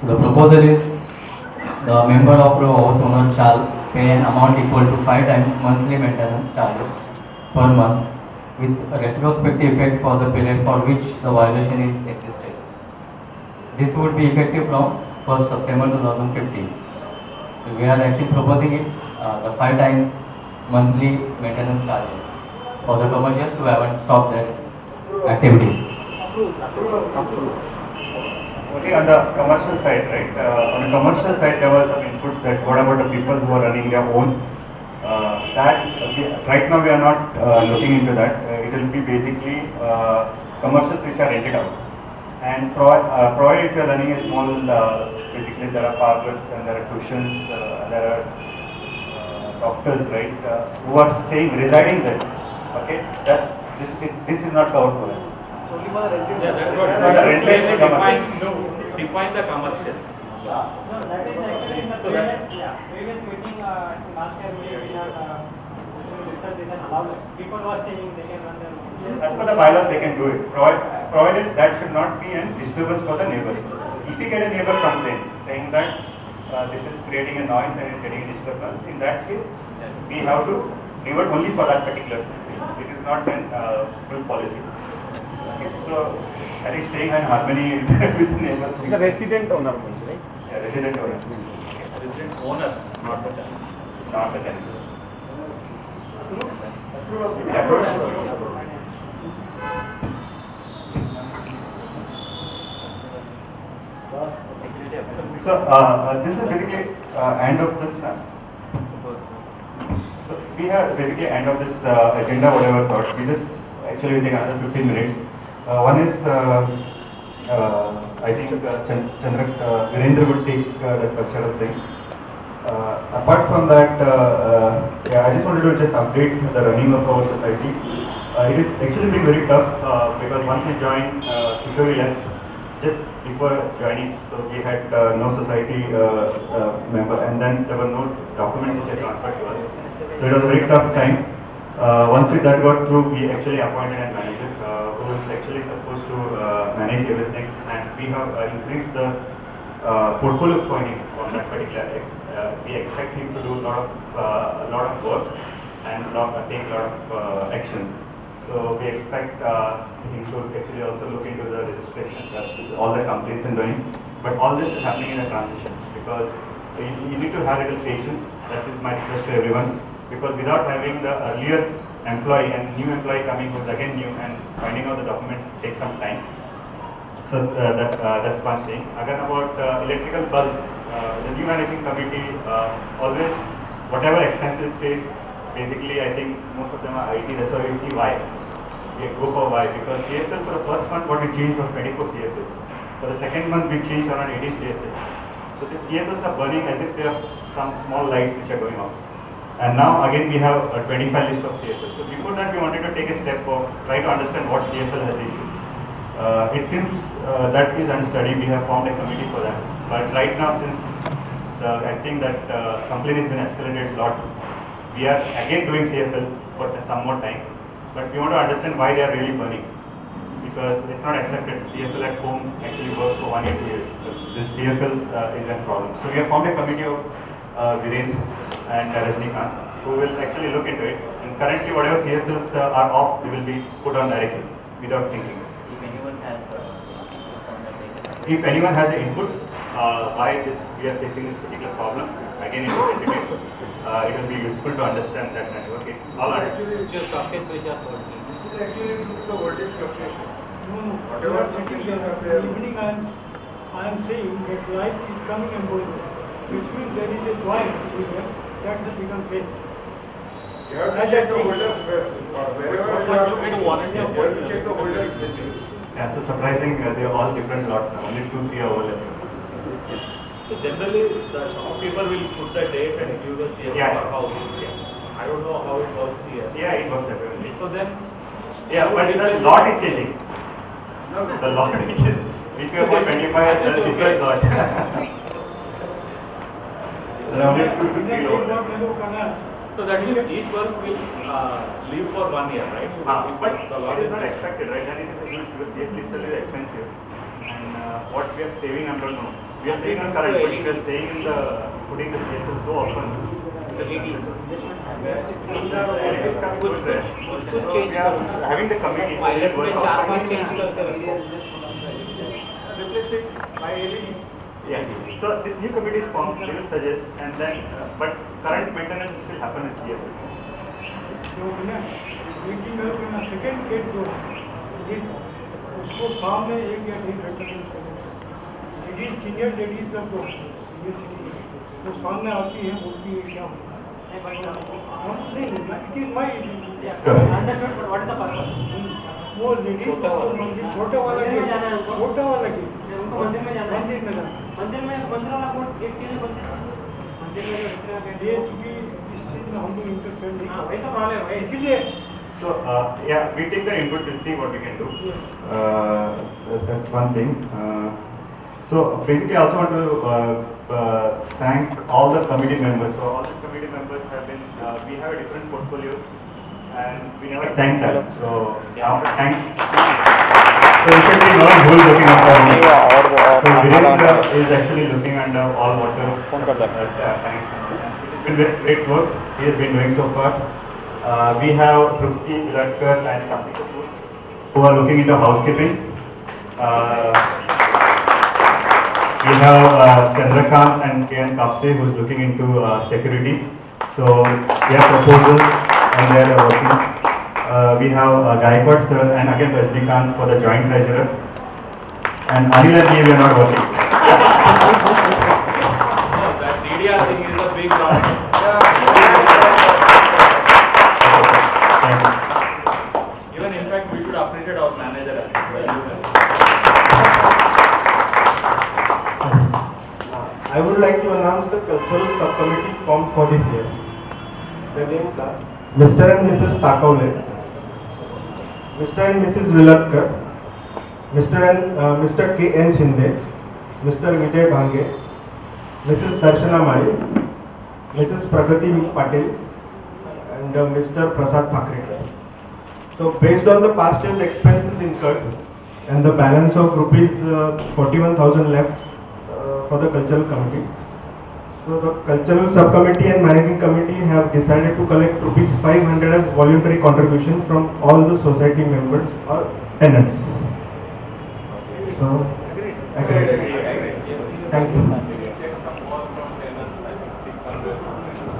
So the proposal is the member of the house owner shall pay an amount equal to 5 times monthly maintenance charges per month with a retrospective effect for the period for which the violation is existed. This would be effective from 1st September 2015. So we are actually proposing it the 5 times monthly maintenance charges for the commercials who haven't stopped their activities. Only on the commercial side, right? On the commercial side, there were some inputs that what about the people who are running their own? Right now we are not looking into that. It will be basically commercials which are rented out. And provided if you are running a small, basically there are parlors and there are tuitions, there are doctors, right, who are staying, residing there. Okay, that this is not covered for it. Only for the rented. Yeah, that's what clearly define the commercials. No, that is actually in the previous meeting last year we have discussed this and allowed people who are staying they can run their own. As per the bylaws, they can do it. Provided that should not be a disturbance for the neighbor. If you get a neighbor complaint saying that this is creating a noise and is getting a disturbance, in that case, we have to revert only for that particular thing. It is not a full policy. Okay, so I think staying in harmony with neighbors. The resident owner only, right? Yeah, resident owner. Resident owners, not the tenants. Not the tenants. So this is basically end of this. So we have basically end of this agenda, whatever thought. We just actually take another 15 minutes. One is I think Virendra would take the cultural thing. Apart from that, yeah, I just wanted to just update the running of our society. It is actually been very tough because once we joined, Kishore left just before joining, so we had no society member, and then there were no documents which were transferred to us. So it was a very tough time. Once that got through, we actually appointed a manager who is actually supposed to manage everything, and we have increased the portfolio pointing on that particular. We expect him to do a lot of work and take a lot of actions. So we expect him to actually also look into the registration, all the complaints and doing. But all this is happening in a transition because you need to have a little patience. That is my request to everyone. Because without having the earlier employee and new employee coming who is again new and finding out the documents takes some time. So that's one thing. Again about electrical bulbs, the new managing committee always whatever expenses face. Basically, I think most of them are IT. That's why we see why. We go for why because CFL for the first month what we changed was 24 CFLs. For the second month we changed around 18 CFLs. So the CFLs are burning as if they are some small lights which are going off. And now again we have a 25 list of CFLs. So before that we wanted to take a step of try to understand what CFL has issued. It seems that is unstudied. We have formed a committee for that. But right now since I think that complaint has been escalated a lot, we are again doing CFL for some more time. But we want to understand why they are really burning. Because it's not accepted. CFL at home actually works for 1 year, 2 years. So this CFL is a problem. So we have formed a committee of Virendra and Rajnikant who will actually look into it. And currently whatever CFLs are off, they will be put on directly without thinking. If anyone has inputs why we are facing this particular problem, again it will indicate. It will be useful to understand that network. It's all Actually, it's your sockets which are faulty. This is actually due to the voltage fluctuation. No. Whatever settings are there. Evening I am saying that light is coming and going, which means there is a point that has become faint. You have to check the holders wherever you have to check the holders spacing. Yeah, so surprising, they are all different lots now. Only 2-3 are overlapping. So generally, some people will put the date and give the CFL per house. Yeah. I don't know how it works here. Yeah, it works everywhere. So then, Yeah, but the lot is changing. No, the lot which is which we have got 25 is a different lot. There are only 2 to 3 over. so that means each bulb will live for 1 year, right? But it is not expected, right? That is a huge because CFL itself is expensive. And what we are saving, I don't know. we are saying on current, but we are saying in the putting the vehicle so often. LEDs. कुछ change we are having the committee. Pilot में 4-5 change करते रखो. Replace it by LED. Yeah. So this new committee is formed. They will suggest, and then but current maintenance will happen this year. जो है ना meeting में अपना second gate जो है ये उसको शाम में 1 या 1.5 घंटे लेडीज सीनियर लेडीज सब जो सीनियर सिटीजन वो सामने आती है बोलती है क्या होगा नहीं it is my understood but what is the purpose? वो लेडीज छोटा वाला गेट छोटा वाला गेट उनको मंदिर में जाना है. मंदिर में जाना मंदिर वाला कोड गेट के लिए मंदिर में जो दूसरा गेट ये चूंकि इस चीज में हम लोग इंटरफेयर नहीं हाँ वही तो प्रॉब्लम है इसीलिए So yeah, we take the input. We'll see what we can do. That's one thing. So basically, I also want to thank all the committee members. So all the committee members have been. We have a different portfolios, and we never thank them. So yeah, thank. So essentially, no one who is looking after me. So Virendra is actually looking under all water tanks. It's been great work he has been doing so far. We have Trupti, Vilatkar and Karthik Kapoor who are looking into housekeeping. We have Chandrakant and KN Kapse who is looking into security. So they have proposals and they are working. We have Gaikwad sir and again Rajnikant for the joint treasurer. And Anil and me, we are not working. That DDR thing is a big round. Even in fact, we should appreciate our manager. I would like to announce the cultural subcommittee formed for this year. The names are Mr. and Mrs. Takavle, Mr. and Mrs. Vilatkar, Mr. K.N. Shinde, Mr. Vijay Bhange, Mrs. Darshana Mai, Mrs. Pragati Patil, and Mr. Prasad Sakrekar. So based on the past year's expenses incurred and the balance of rupees 41,000 left for the cultural committee. So the cultural subcommittee and managing committee have decided to collect rupees 500 as voluntary contribution from all the society members or tenants. So agreed. Thank you.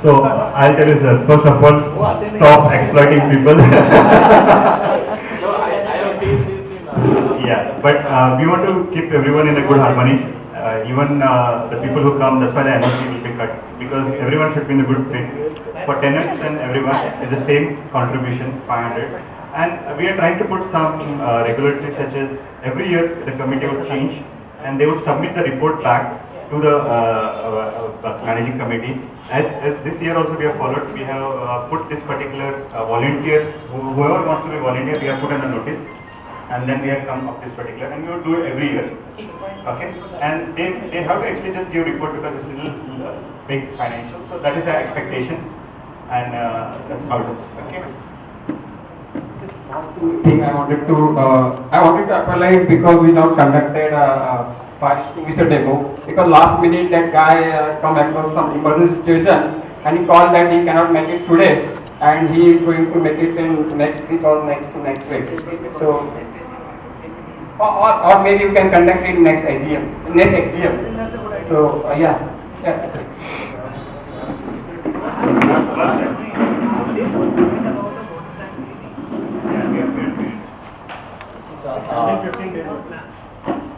So I'll tell you sir, first of all, stop exploiting people. I have faced this in Yeah, but we want to keep everyone in a good harmony. Even the people who come, that's why the energy will be cut. Because everyone should be in the good faith. For tenants and everyone, it's the same contribution, 500. And we are trying to put some regularities such as every year the committee would change and they would submit the report back to the managing committee. As this year also we have followed, we have put this particular volunteer, whoever wants to be volunteer, we have put on the notice. And then we have come up this particular, and we will do it every year. Okay, and they have to actually just give report because it's a little big financial. So that is our expectation, and that's how it is. Okay. Thing I wanted to apologize because we not conducted 2 weeks ago because last minute that guy come across some emergency situation and he called that he cannot make it today and he is going to make it in next week or next week. So or maybe you can conduct it next AGM. So yeah. That's it.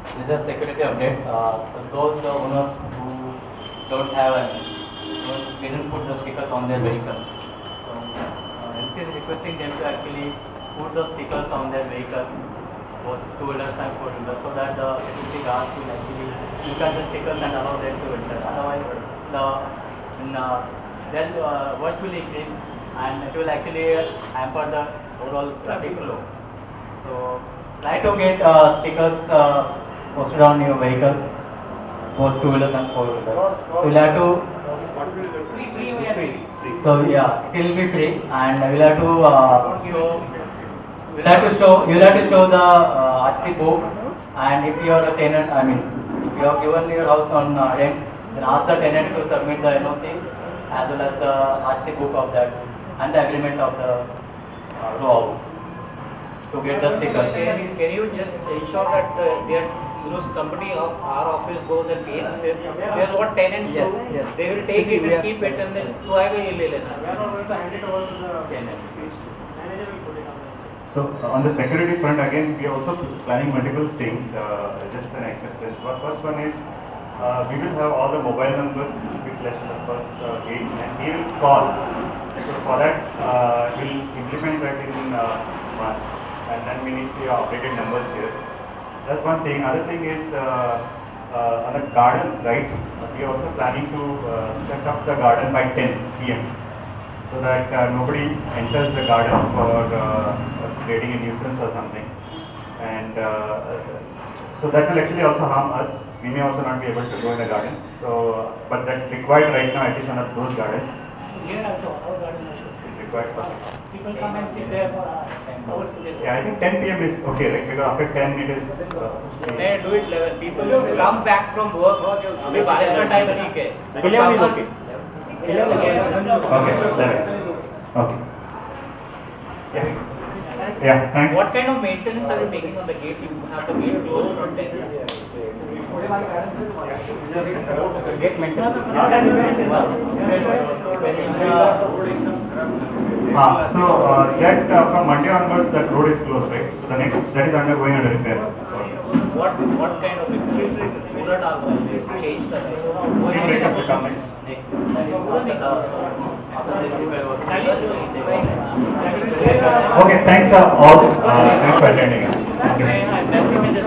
This is a security update. So those owners who don't have didn't put the stickers on their vehicles. So MC is requesting them to actually put the stickers on their vehicles, both two-wheelers and four-wheelers, so that the security guards will actually look at the stickers and allow them to enter. Otherwise, they'll virtually increase and it will actually hamper the overall traffic flow. So try to get stickers posted on your vehicles, both two-wheelers and four-wheelers. We'll have to. So yeah, it will be free, and we'll have to you'll have to show the RC book, and if you are a tenant, if you have given your house on rent, then ask the tenant to submit the NOC as well as the RC book of that and the agreement of the row house to get the stickers. Can you just ensure that somebody of our office goes and tastes it? Here's what tenants Yes, do. yes. They will take it and keep it and then We are not going to hand it over to the Tenant. manager will put it on the. So on the security front, again, we are also planning multiple things, just an acceptance. First one is, we will have all the mobile numbers will be placed in the first gate and he will call. So for that, we'll implement that in March and then we need the updated numbers here. That's one thing. Other thing is on the gardens, right? We are also planning to set up the garden by 10 p.m. so that nobody enters the garden for creating a nuisance or something. And so that will actually also harm us. We may also not be able to go in the garden. So, but that's required right now, at least on those gardens. Here also, our garden also. It's required for. People come and sit there for hours together. Yeah, I think 10 p.m. is okay, right? Because after 10 it is. They do it 11. People come back from work. अभी बारिश का time ठीक है. But summers. Okay, 11. Okay. Yeah. Yeah, thanks. What kind of maintenance are you making on the gate? You have the gate closed from 10. Gate maintenance. So that from Monday onwards that road is closed, right? So the next that is undergoing under repair. What kind of maintenance? Sooner are going to change the Speed breakers will come next. Next, that is after this repair work. Okay, thanks all. Thanks for attending. Okay, I'm messing with this.